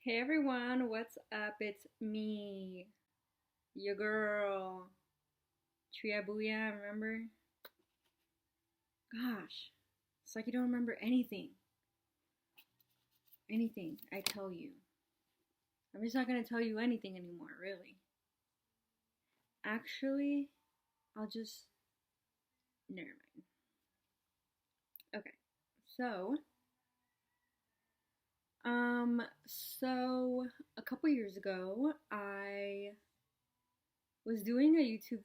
Hey everyone, what's up? It's me, your girl, Tria Booyah, remember? Gosh, it's like you don't remember anything. Anything I tell you. I'm just not gonna tell you anything anymore, really. Actually, I'll just. Never mind. Okay, so, so a couple years ago, I was doing a YouTube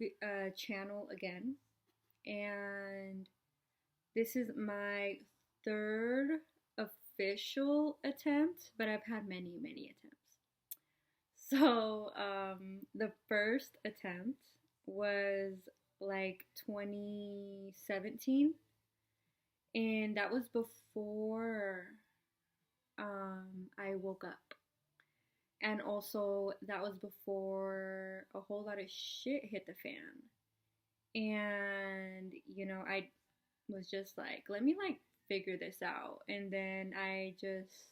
channel again, and this is my third official attempt, but I've had many, many attempts. So, the first attempt was like 2017, and that was before I woke up. And also, that was before a whole lot of shit hit the fan. And, I was just like, let me like figure this out. And then I just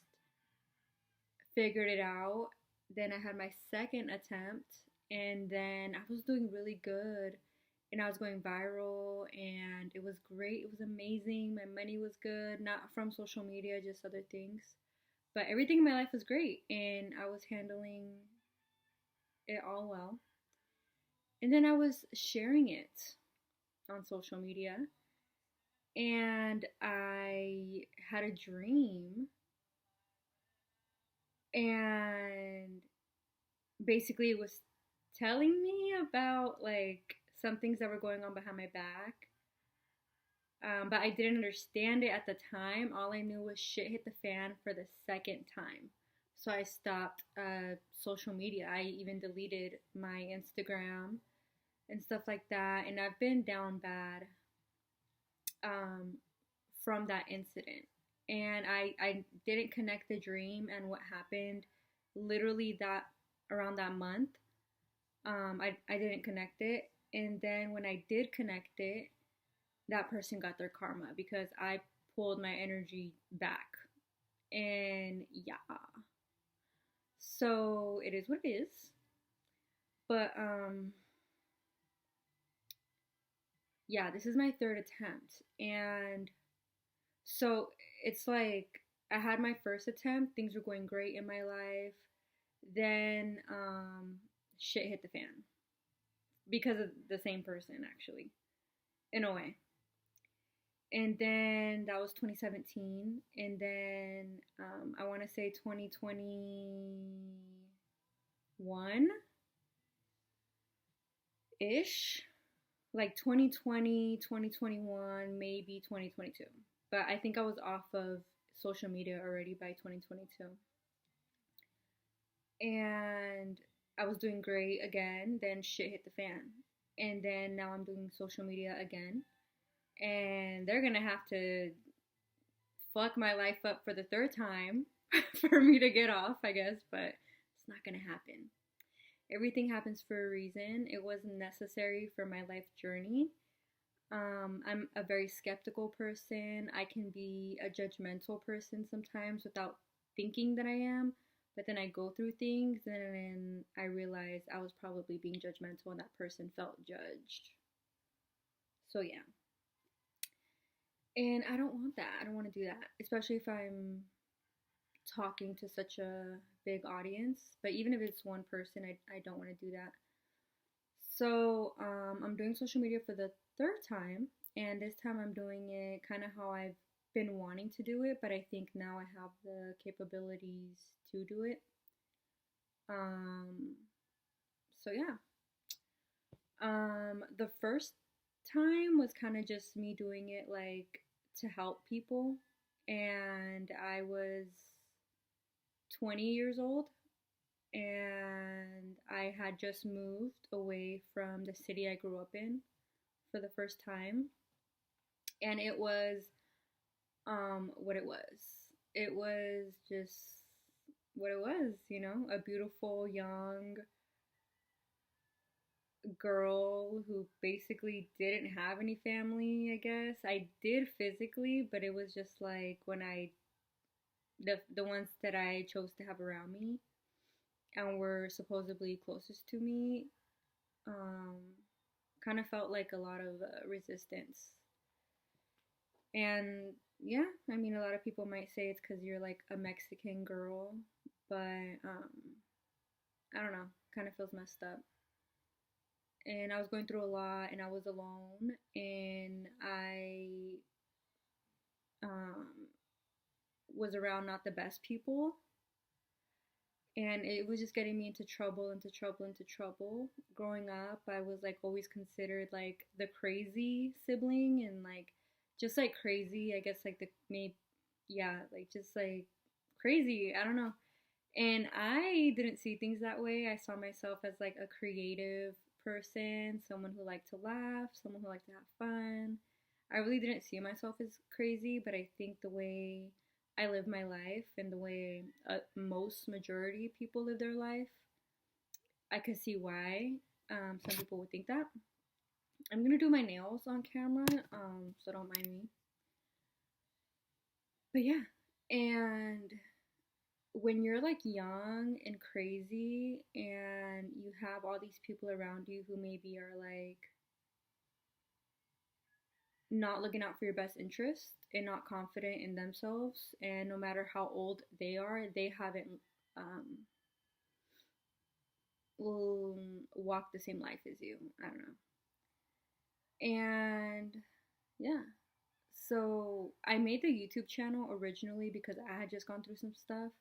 figured it out. Then I had my second attempt, and then I was doing really good. And I was going viral, and it was great. It was amazing. My money was good, not from social media, just other things. But everything in my life was great, and I was handling it all well. And then I was sharing it on social media, and I had a dream, and basically it was telling me about like some things that were going on behind my back. But I didn't understand it at the time. All I knew was shit hit the fan for the second time. So I stopped social media. I even deleted my Instagram and stuff like that. And I've been down bad um, from that incident. And I didn't connect the dream and what happened literally that around that month. I didn't connect it. And then when I did connect it, that person got their karma because I pulled my energy back. And yeah. So it is what it is. But yeah, this is my third attempt. And so it's like I had my first attempt, things were going great in my life. Then shit hit the fan because of the same person, actually, in a way. And then that was 2017. And then I want to say 2021 ish, like 2020, 2021, maybe 2022. But I think I was off of social media already by 2022. And I was doing great again. Then shit hit the fan. And then now I'm doing social media again. And they're gonna have to fuck my life up for the third time for me to get off, I guess, but it's not gonna happen. Everything happens for a reason. It was necessary for my life journey. I'm a very skeptical person. I can be a judgmental person sometimes without thinking that I am. But then I go through things and then I realize I was probably being judgmental and that person felt judged. So, yeah. And I don't want that. I don't want to do that, especially if I'm talking to such a big audience. But even if it's one person, I don't want to do that. So I'm doing social media for the third time, and this time I'm doing it kind of how I've been wanting to do it, but I think now I have the capabilities to do it. Um, so yeah. The first time was kind of just me doing it like to help people, and I was 20 years old, and I had just moved away from the city I grew up in for the first time. And it was what it was. It was just what it was, a beautiful young girl who basically didn't have any family, I guess. I did physically, but it was just like when I the ones that I chose to have around me and were supposedly closest to me, um, kind of felt like a lot of resistance. And yeah, I mean, a lot of people might say it's because you're like a Mexican girl, but I don't know, kind of feels messed up. And I was going through a lot, and I was alone, and I um, was around not the best people, and it was just getting me into trouble, into trouble, into trouble. Growing up, I was like always considered like the crazy sibling, and like just like crazy, I guess like the maybe yeah, like just like crazy. I don't know. And I didn't see things that way. I saw myself as like a creative person, someone who liked to laugh, someone who liked to have fun. I really didn't see myself as crazy, but I think the way I live my life and the way most majority people live their life, I could see why some people would think that. I'm gonna do my nails on camera, so don't mind me. But yeah, and when you're like young and crazy and you have all these people around you who maybe are like not looking out for your best interest and not confident in themselves, and no matter how old they are, they haven't um, walked the same life as you. I don't know. And yeah, so I made the YouTube channel originally because I had just gone through some stuff,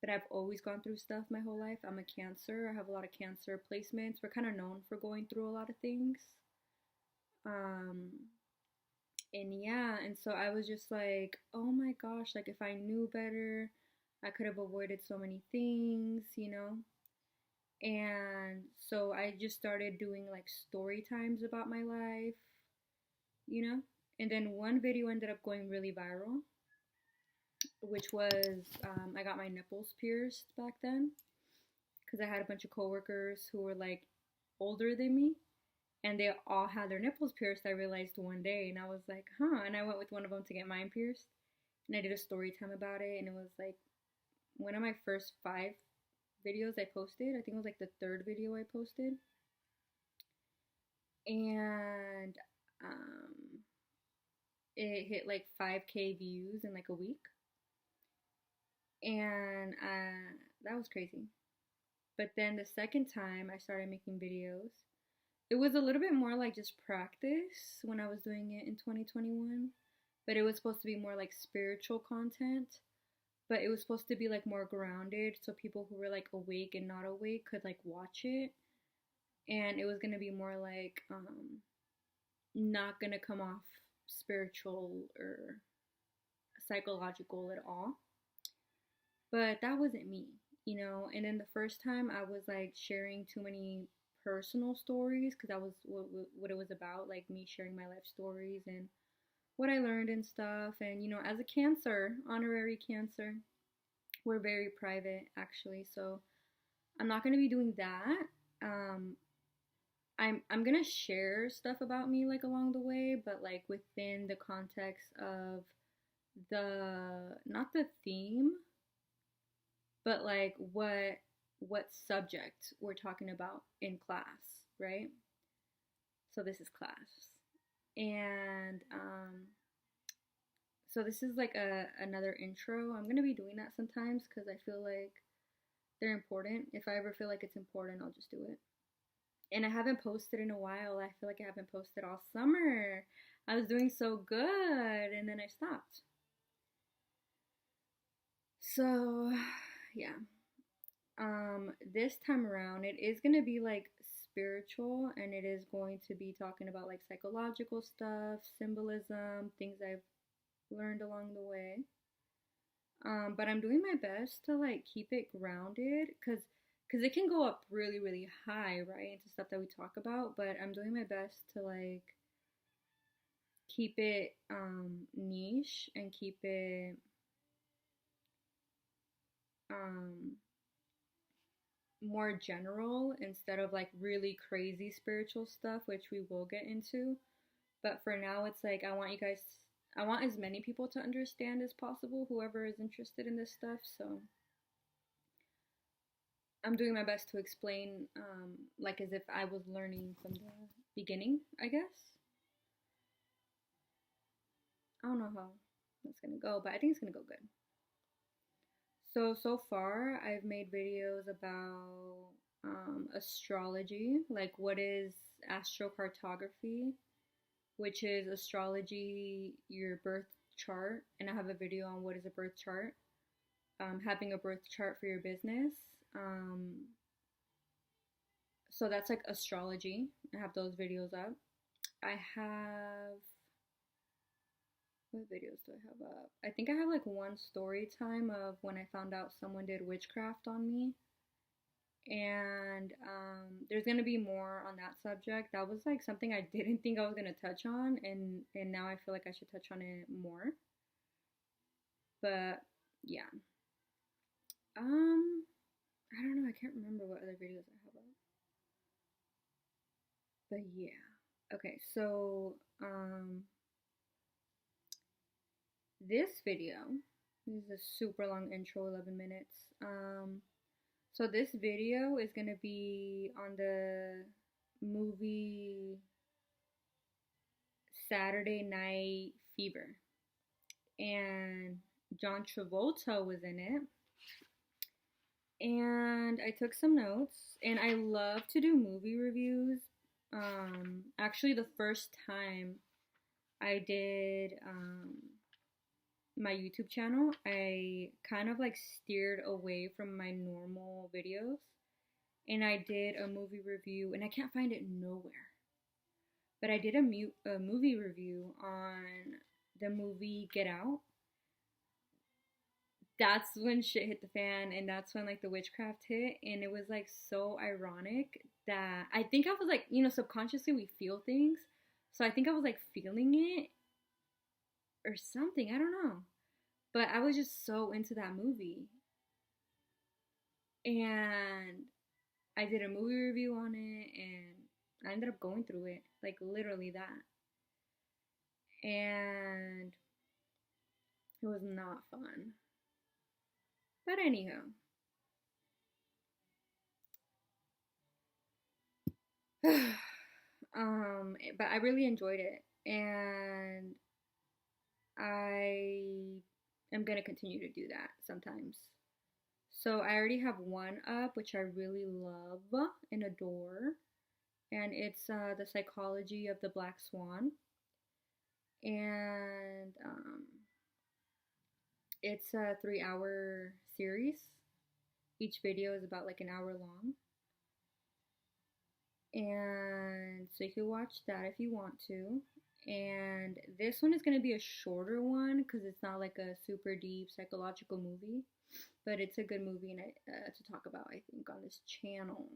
but I've always gone through stuff my whole life. I'm a Cancer. I have a lot of Cancer placements. We're kind of known for going through a lot of things. Um, and yeah, and so I was just like, oh my gosh, like if I knew better, I could have avoided so many things, you know? And so I just started doing like story times about my life, you know? And then one video ended up going really viral, which was I got my nipples pierced back then because I had a bunch of coworkers who were like older than me, and they all had their nipples pierced. I realized one day, and I was like, huh. And I went with one of them to get mine pierced, and I did a story time about it, and it was like one of my first 5 videos I posted. I think it was like the third video I posted, and um, it hit like 5K views in like a week, and that was crazy. But then the second time I started making videos, it was a little bit more like just practice when I was doing it in 2021, but it was supposed to be more like spiritual content, but it was supposed to be like more grounded so people who were like awake and not awake could like watch it, and it was going to be more like not going to come off spiritual or psychological at all. But that wasn't me, you know. And then the first time I was like sharing too many personal stories because that was what it was about, like me sharing my life stories and what I learned and stuff. And you know, as a Cancer, honorary Cancer, we're very private actually, so I'm not going to be doing that. um I'm going to share stuff about me like along the way, but like within the context of the not the theme, but like what subject we're talking about in class, right? So this is class. And so this is like another intro. I'm going to be doing that sometimes cuz I feel like they're important. If I ever feel like it's important, I'll just do it. And I haven't posted in a while. I feel like I haven't posted all summer. I was doing so good and then I stopped. So, yeah. This time around it is going to be like spiritual, and it is going to be talking about like psychological stuff, symbolism, things I've learned along the way. But I'm doing my best to like keep it grounded cuz it can go up really really high, right, into stuff that we talk about, but I'm doing my best to like keep it niche and keep it um more general instead of like really crazy spiritual stuff, which we will get into. But for now, it's like I want you guys I want as many people to understand as possible, whoever is interested in this stuff. So I'm doing my best to explain, like as if I was learning from the beginning, I guess. I don't know how that's gonna go, but I think it's gonna go good. So far, I've made videos about astrology, like what is astrocartography, which is astrology, your birth chart, and I have a video on what is a birth chart, having a birth chart for your business. Um, so that's like astrology. I have those videos up. I have, what videos do I have up? I think I have like one story time of when I found out someone did witchcraft on me. And there's gonna be more on that subject. That was like something I didn't think I was gonna touch on, and now I feel like I should touch on it more. But yeah, um, I don't know. I can't remember what other videos I have up. But yeah, okay. So this video, this is a super long intro, 11 minutes. So this video is gonna be on the movie Saturday Night Fever, and John Travolta was in it. And I took some notes, and I love to do movie reviews. Actually, the first time I did my YouTube channel, I kind of like steered away from my normal videos, and I did a movie review, and I can't find it nowhere. But I did a movie review on the movie Get Out. That's when shit hit the fan, and that's when like the witchcraft hit, and it was like so ironic that I think I was like, subconsciously we feel things. So I think I was like feeling it or something. I don't know. But I was just so into that movie. And I did a movie review on it, and I ended up going through it. Like literally that. And it was not fun. But anyhow. But I really enjoyed it. And I am gonna continue to do that sometimes. So I already have one up, which I really love and adore, and it's the psychology of the Black Swan, and it's a 3 hour series. Each video is about like an hour long, and so you can watch that if you want to. And this one is going to be a shorter one because it's not like a super deep psychological movie, but it's a good movie to talk about, I think, on this channel.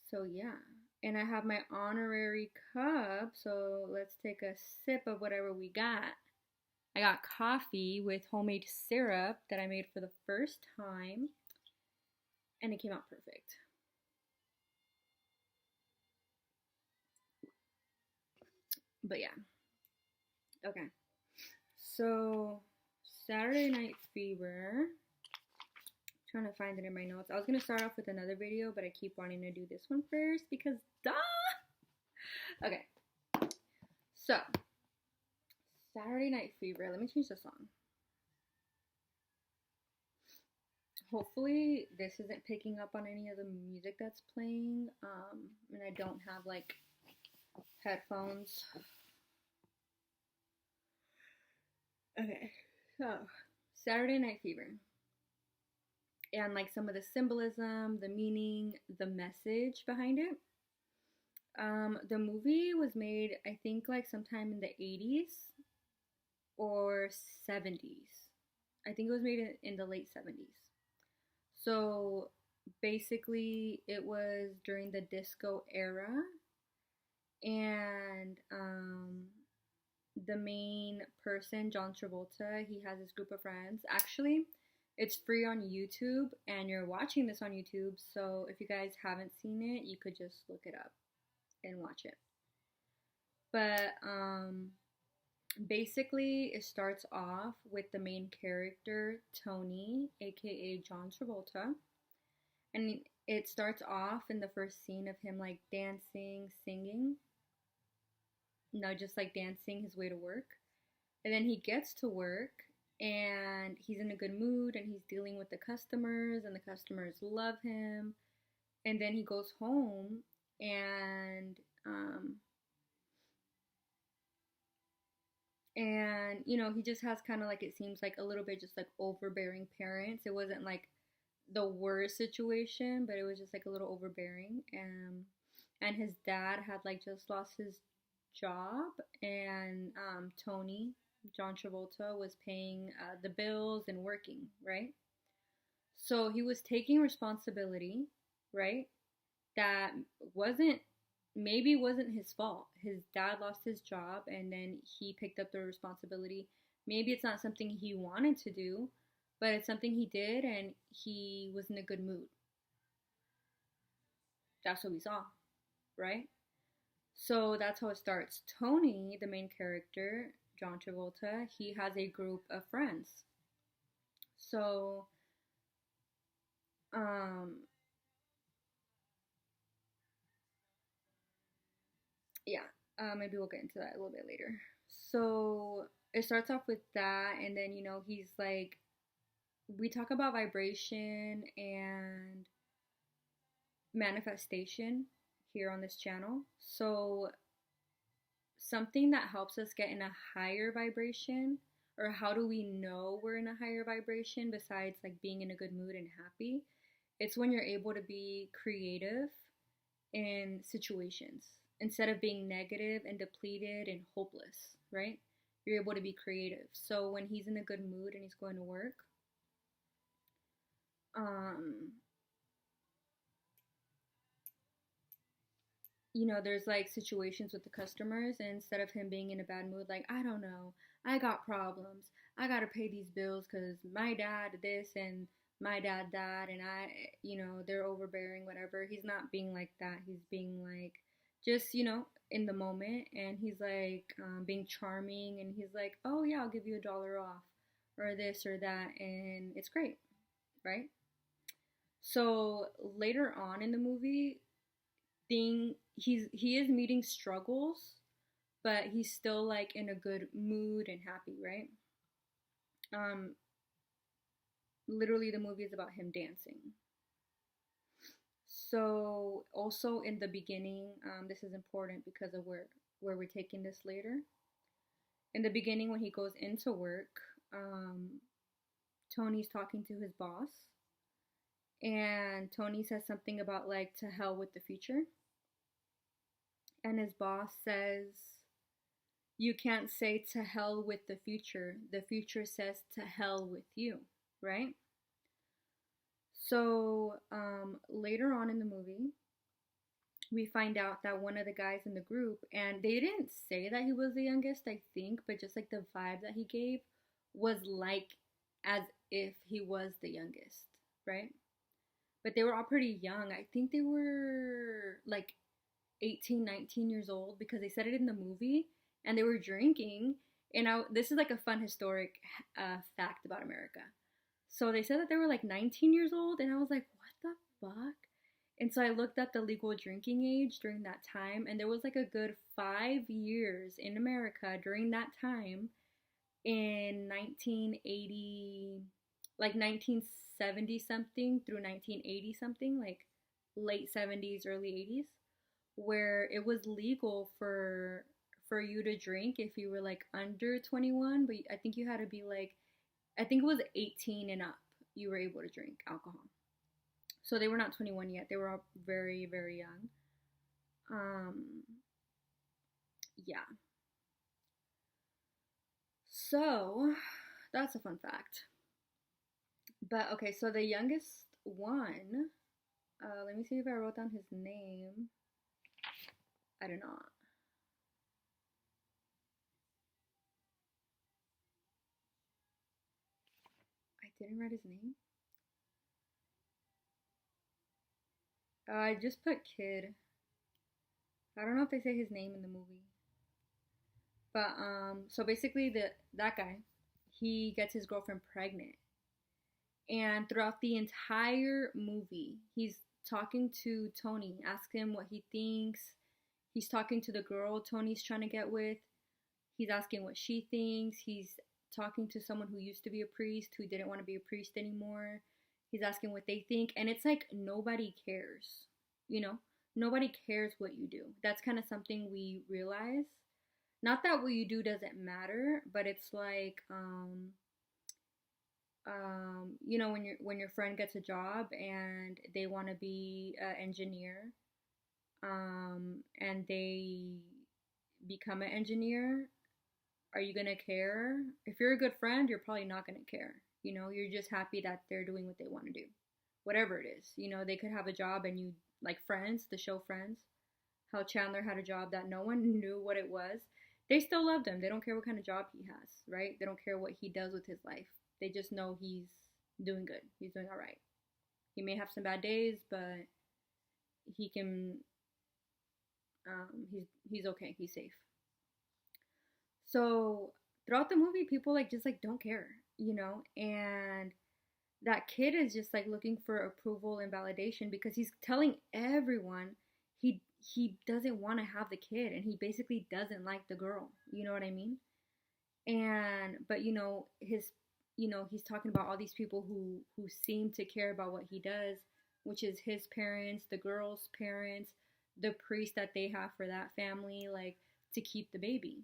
So yeah, and I have my honorary cup, so let's take a sip of whatever we got. I got coffee with homemade syrup that I made for the first time, and it came out perfect. But yeah, okay. So Saturday Night Fever. Trying to find it in my notes. I was gonna start off with another video, but I keep wanting to do this one first because duh. Okay. So Saturday Night Fever. Let me change the song. Hopefully this isn't picking up on any of the music that's playing. And I don't have like headphones. Okay. So Saturday Night Fever. And like some of the symbolism, the meaning, the message behind it. The movie was made, I think, like sometime in the 80s or 70s. I think it was made in the late 70s. So basically, it was during the disco era, and the main person, John Travolta, he has this group of friends. Actually, it's free on YouTube, and you're watching this on YouTube, so if you guys haven't seen it, you could just look it up and watch it. But basically, it starts off with the main character, Tony, aka John Travolta. And it starts off in the first scene of him like dancing, singing, no, just like dancing his way to work. And then he gets to work and he's in a good mood and he's dealing with the customers and the customers love him. And then he goes home and um and he just has kind of like, it seems like a little bit just like overbearing parents. It wasn't like the worst situation, but it was just like a little overbearing. And his dad had like just lost his job, and Tony, John Travolta, was paying the bills and working, right? So he was taking responsibility, right? That wasn't, maybe wasn't his fault. His dad lost his job and then he picked up the responsibility. Maybe it's not something he wanted to do, but it's something he did and he was in a good mood. That's what we saw, right? So that's how it starts. Tony, the main character, John Travolta, he has a group of friends. So, um, yeah, maybe we'll get into that a little bit later. So it starts off with that, and then he's like, we talk about vibration and manifestation here on this channel. So something that helps us get in a higher vibration, or how do we know we're in a higher vibration besides like being in a good mood and happy? It's when you're able to be creative in situations instead of being negative and depleted and hopeless, right? You're able to be creative. So when he's in a good mood and he's going to work, um there's like situations with the customers, and instead of him being in a bad mood, like, I don't know, I got problems, I gotta pay these bills because my dad this and my dad that, and they're overbearing, whatever. He's not being like that. He's being like, just, in the moment, and he's like being charming, and he's like, oh yeah, I'll give you $1 off, or this or that, and it's great, right? So later on in the movie, he is meeting struggles, but he's still like in a good mood and happy, right? Um, Literally, the movie is about him dancing. So also in the beginning, this is important because of where we're taking this later. In the beginning, when he goes into work, Tony's talking to his boss, and Tony says something about like, to hell with the future, and his boss says, you can't say to hell with the future. The future says to hell with you, right? So later on in the movie, we find out that one of the guys in the group, and they didn't say that he was the youngest, I think, but just like the vibe that he gave was like as if he was the youngest, right? But they were all pretty young. I think they were like 18, 19 years old, because they said it in the movie, and they were drinking. And this is like a fun historic fact about America. So they said that they were like 19 years old, and I was like, what the fuck? And so I looked at the legal drinking age during that time, and there was like a good 5 years in America during that time, in 1980, like 1970 something through 1980 something, like late 70s, early 80s, where it was legal for you to drink if you were like under 21, but I think you had to be like, I think it was 18 and up, you were able to drink alcohol. So they were not 21 yet. They were all very, very young. Um, yeah. So that's a fun fact. But okay, so the youngest one, let me see if I wrote down his name. I do not. I didn't write his name. I just put kid. I don't know if they say his name in the movie. But so basically that guy, he gets his girlfriend pregnant. And throughout the entire movie, he's talking to Tony, asking him what he thinks. He's talking to the girl Tony's trying to get with. He's asking what she thinks. He's talking to someone who used to be a priest who didn't want to be a priest anymore. He's asking what they think. And it's like nobody cares, you know? Nobody cares what you do. That's kind of something we realize. Not that what you do doesn't matter, but it's like, you know, when your friend gets a job and they want to be an engineer, and they become an engineer, are you gonna care? If you're a good friend, you're probably not gonna care. You know, you're just happy that they're doing what they want to do, whatever it is. You know, they could have a job and you like Friends, the show Friends. How Chandler had a job that no one knew what it was. They still loved him. They don't care what kind of job he has, right? They don't care what he does with his life. They just know he's doing good. He's doing all right. He may have some bad days, but he can. He's okay. He's safe. So throughout the movie, people like just like don't care, you know, and that kid is just like looking for approval and validation because he's telling everyone he doesn't want to have the kid and he basically doesn't like the girl. You know what I mean? And but you know his you know he's talking about all these people who seem to care about what he does, which is his parents, the girl's parents, the priest that they have for that family, like to keep the baby.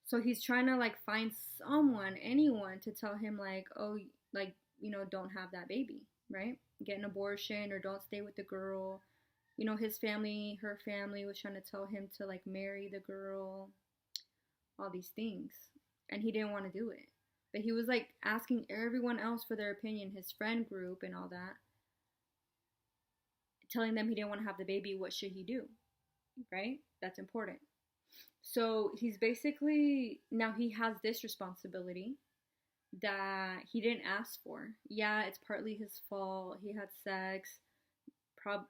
So he's trying to like find someone, anyone to tell him like, oh, like, you know, don't have that baby, right? Get an abortion or don't stay with the girl. You know, his family, her family was trying to tell him to like marry the girl, all these things. And he didn't want to do it. But he was like asking everyone else for their opinion, his friend group and all that, telling them he didn't want to have the baby. What should he do? Right? That's important. So he's basically now he has this responsibility that he didn't ask for. Yeah, it's partly his fault. He had sex,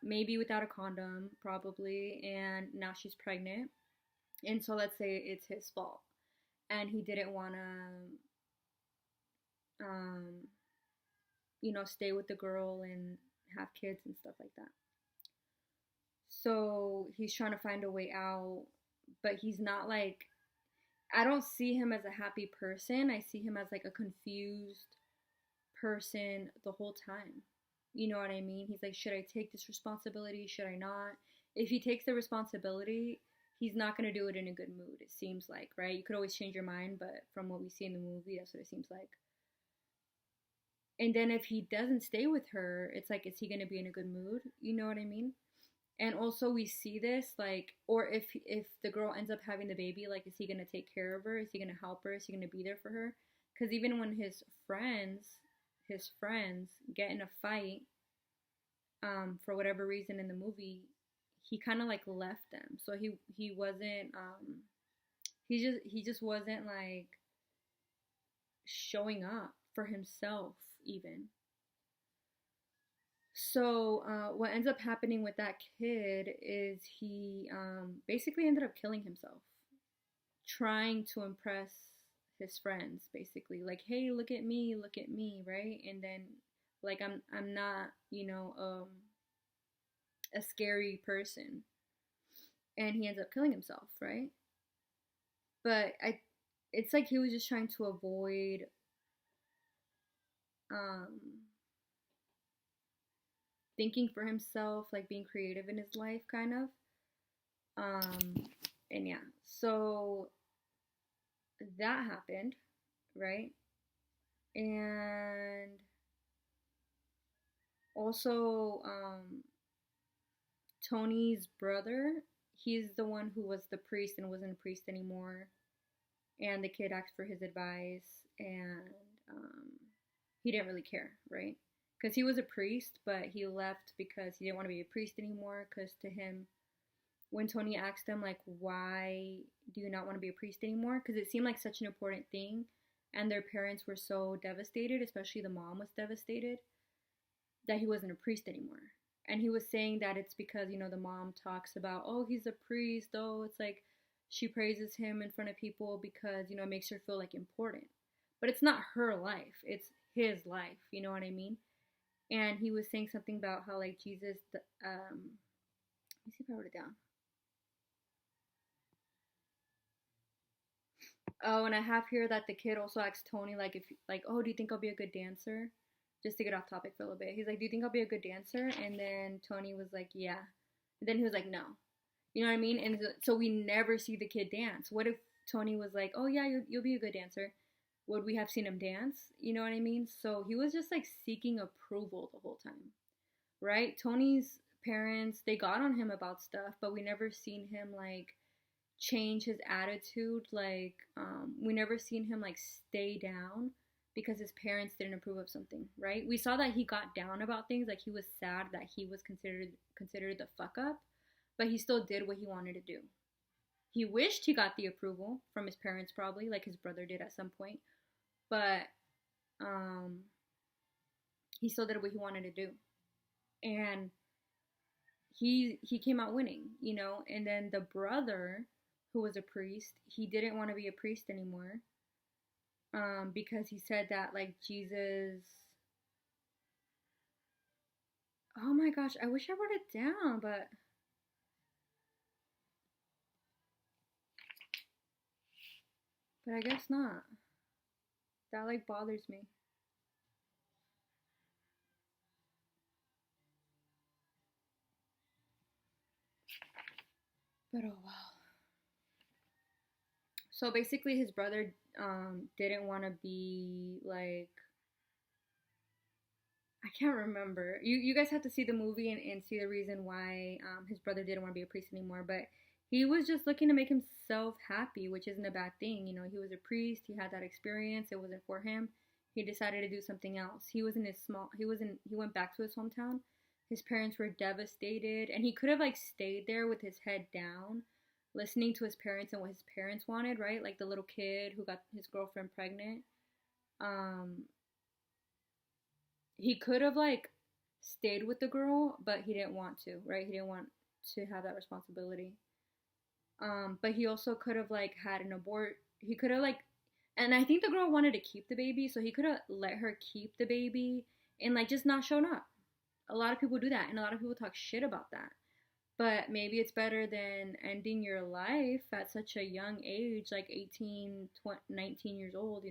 maybe without a condom, probably, and now she's pregnant. And so let's say it's his fault, and he didn't want to, you know, stay with the girl and have kids and stuff like that. So he's trying to find a way out, but he's not like I don't see him as a happy person. I see him as like a confused person the whole time. You know what I mean? He's like, should I take this responsibility? Should I not? If he takes the responsibility, he's not going to do it in a good mood, it seems like, right? You could always change your mind, but from what we see in the movie, that's what it seems like. And then if he doesn't stay with her, it's like, is he going to be in a good mood? You know what I mean? And also we see this like or if the girl ends up having the baby, like is he going to take care of her? Is he going to help her? Is he going to be there for her? Cuz even when his friends get in a fight for whatever reason in the movie, he kind of like left them. So he wasn't he just wasn't like showing up for himself even. So what ends up happening with that kid is he basically ended up killing himself, trying to impress his friends, basically like, hey, look at me, right? And then like I'm not, you know, a scary person, and he ends up killing himself, right? But it's like he was just trying to avoid um, thinking for himself, like being creative in his life, kind of. Um, and yeah, so that happened, right? And also, Tony's brother, he's the one who was the priest and wasn't a priest anymore. And the kid asked for his advice, and um, he didn't really care, right? Because he was a priest, but he left because he didn't want to be a priest anymore. Because to him, when Tony asked him, like, why do you not want to be a priest anymore? Because it seemed like such an important thing, and their parents were so devastated, especially the mom was devastated, that he wasn't a priest anymore. And he was saying that it's because, you know, the mom talks about, oh, he's a priest, oh, it's like, She praises him in front of people because, it makes her feel like important. But it's not her life, it's his life, you know what I mean? And he was saying something about how like Jesus, let me see if I wrote it down. Oh, and I have here that the kid also asked Tony like if like, oh, do you think I'll be a good dancer? Just to get off topic for a little bit. He's like, do you think I'll be a good dancer? And then Tony was like, yeah. And then he was like, no. You know what I mean? And so we never see the kid dance. What if Tony was like, oh yeah, you'll be a good dancer? Would we have seen him dance? You know what I mean? So he was just like seeking approval the whole time, right? Tony's parents, they got on him about stuff, but we never seen him like change his attitude. Like, we never seen him like stay down because his parents didn't approve of something, right? We saw that he got down about things, like he was sad that he was considered the fuck up, but he still did what he wanted to do. He wished he got the approval from his parents, probably like his brother did at some point, but um, he still did what he wanted to do, and he came out winning, And then the brother, who was a priest, he didn't want to be a priest anymore, because he said that like Jesus. Oh my gosh, I wish I wrote it down, but I guess not. That like bothers me. But oh well. So basically, his brother didn't want to be like, I can't remember. You guys have to see the movie and see the reason why his brother didn't want to be a priest anymore. But he was just looking to make himself happy, which isn't a bad thing. He was a priest. He had that experience. It wasn't for him. He decided to do something else. He was in his small. He went back to his hometown. His parents were devastated, and he could have like stayed there with his head down, listening to his parents and what his parents wanted, right? Like the little kid who got his girlfriend pregnant. Um, he could have like stayed with the girl, but he didn't want to, right? He didn't want to have that responsibility. But he also could have like had an abort. He could have like, and I think the girl wanted to keep the baby, so he could have let her keep the baby and like just not shown up. A lot of people do that, and a lot of people talk shit about that. But maybe it's better than ending your life at such a young age, like 18, 20, 19 years old,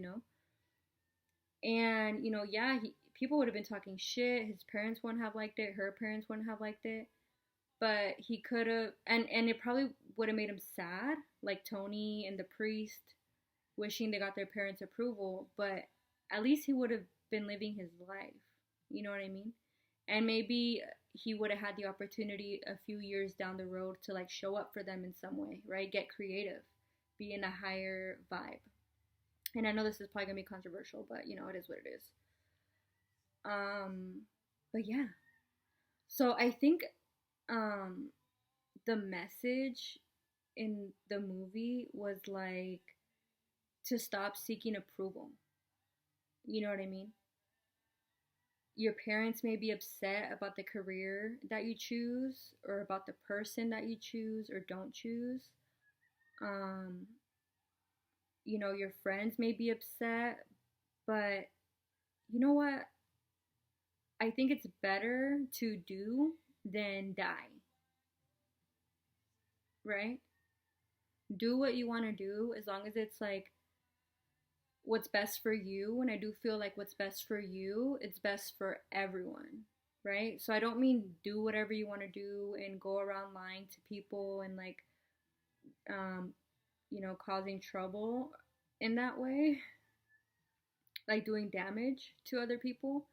And, yeah, people would have been talking shit. His parents wouldn't have liked it. Her parents wouldn't have liked it. But he could have, and it probably would have made him sad, like Tony and the priest wishing they got their parents' approval. But at least he would have been living his life. You know what I mean? And maybe he would have had the opportunity a few years down the road to like show up for them in some way, right? Get creative, be in a higher vibe. And I know this is probably gonna be controversial, but it is what it is. Um, but yeah. So I think um the message in the movie was like to stop seeking approval. You know what I mean? Your parents may be upset about the career that you choose or about the person that you choose or don't choose. Um, your friends may be upset, but you know what? I think it's better to do than die, right? Do what you want to do as long as it's like what's best for you. And I do feel like what's best for you, it's best for everyone, right? So I don't mean do whatever you want to do and go around lying to people and like, um, causing trouble in that way, like doing damage to other people.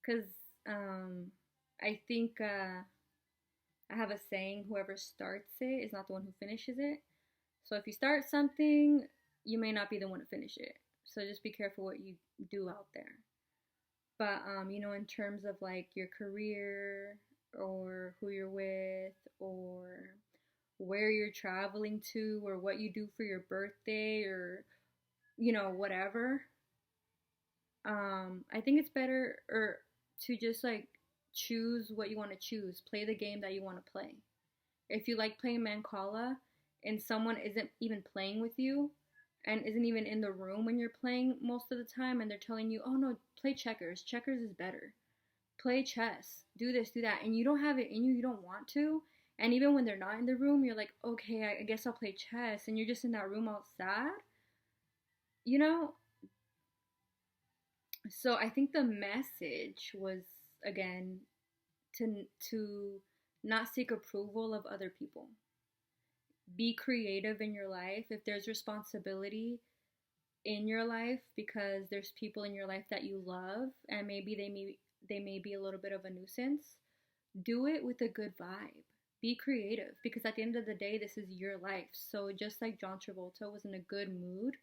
Because I think I have a saying, whoever starts it is not the one who finishes it. So if you start something, you may not be the one to finish it. So just be careful what you do out there. But in terms of like your career or who you're with or where you're traveling to or what you do for your birthday or whatever, I think it's better or to just like choose what you want to choose, play the game that you want to play. If you like playing Mancala, and someone isn't even playing with you and isn't even in the room when you're playing most of the time, and they're telling you, oh no, play checkers. Checkers is better. Play chess. Do this, do that. And you don't have it in you, you don't want to. And even when they're not in the room, you're like, okay, I guess I'll play chess. And you're just in that room all sad. You know? So I think the message was, again, to not seek approval of other people. Be creative in your life. If there's responsibility in your life because there's people in your life that you love and maybe they may be a little bit of a nuisance, do it with a good vibe. Be creative because at the end of the day, this is your life. So just like John Travolta was in a good mood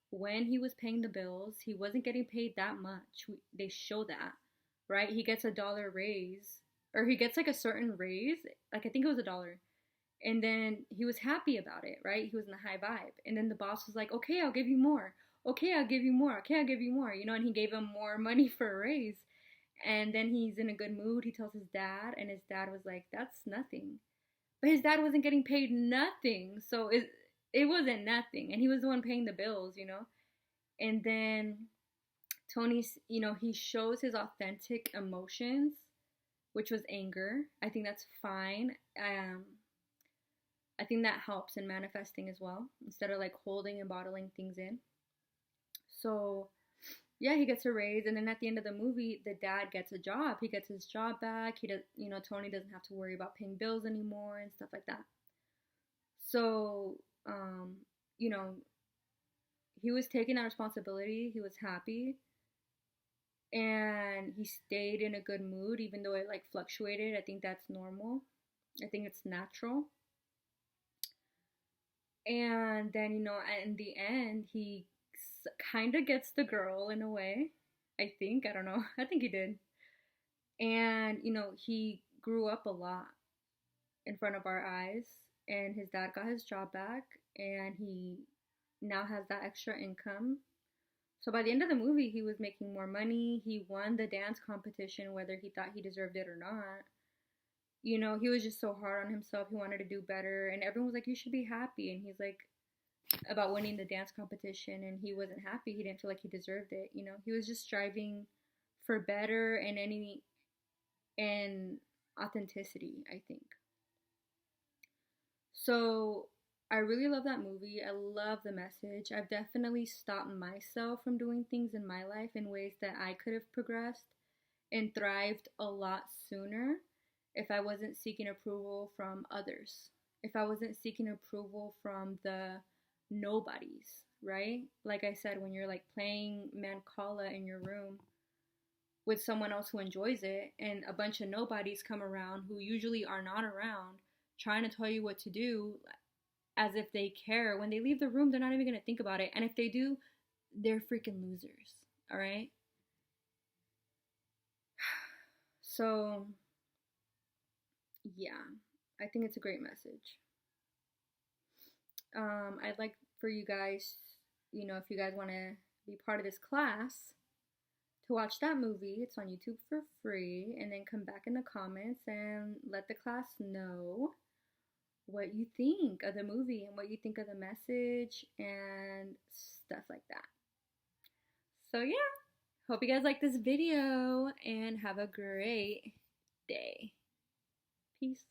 when he was paying the bills, he wasn't getting paid that much. They show that, right? He gets $1 raise, or he gets like a certain raise, like I think it was $1. And then he was happy about it, right? He was in a high vibe. And then the boss was like, okay, I'll give you more. Okay, I'll give you more. Okay, I'll give you more. And he gave him more money for a raise. And then he's in a good mood. He tells his dad, and his dad was like, that's nothing. But his dad wasn't getting paid nothing. So it wasn't nothing. And he was the one paying the bills. And then Tony's, he shows his authentic emotions, which was anger. I think that's fine. I think that helps in manifesting as well, instead of like holding and bottling things in. So, yeah, he gets a raise, and then at the end of the movie, the dad gets a job. He gets his job back. He does, Tony doesn't have to worry about paying bills anymore and stuff like that. So, you know, he was taking that responsibility. He was happy, and he stayed in a good mood, even though it like fluctuated. I think that's normal. I think it's natural. And then, in the end, he kind of gets the girl in a way. I think. I don't know. I think he did. And, he grew up a lot in front of our eyes. And his dad got his job back. And he now has that extra income. So by the end of the movie, he was making more money. He won the dance competition, whether he thought he deserved it or not. He was just so hard on himself. He wanted to do better. And everyone was like, you should be happy. And he's like, about winning the dance competition. And he wasn't happy. He didn't feel like he deserved it. He was just striving for better and authenticity, I think. So I really love that movie. I love the message. I've definitely stopped myself from doing things in my life in ways that I could have progressed and thrived a lot sooner if I wasn't seeking approval from others, if I wasn't seeking approval from the nobodies, right? Like I said, when you're like playing Mancala in your room with someone else who enjoys it and a bunch of nobodies come around who usually are not around trying to tell you what to do as if they care. When they leave the room, they're not even going to think about it. And if they do, they're freaking losers, all right? So yeah, I think it's a great message. I'd like for you guys, if you guys want to be part of this class, to watch that movie. It's on YouTube for free, and then come back in the comments and let the class know what you think of the movie and what you think of the message and stuff like that. So yeah, hope you guys like this video and have a great day. Peace.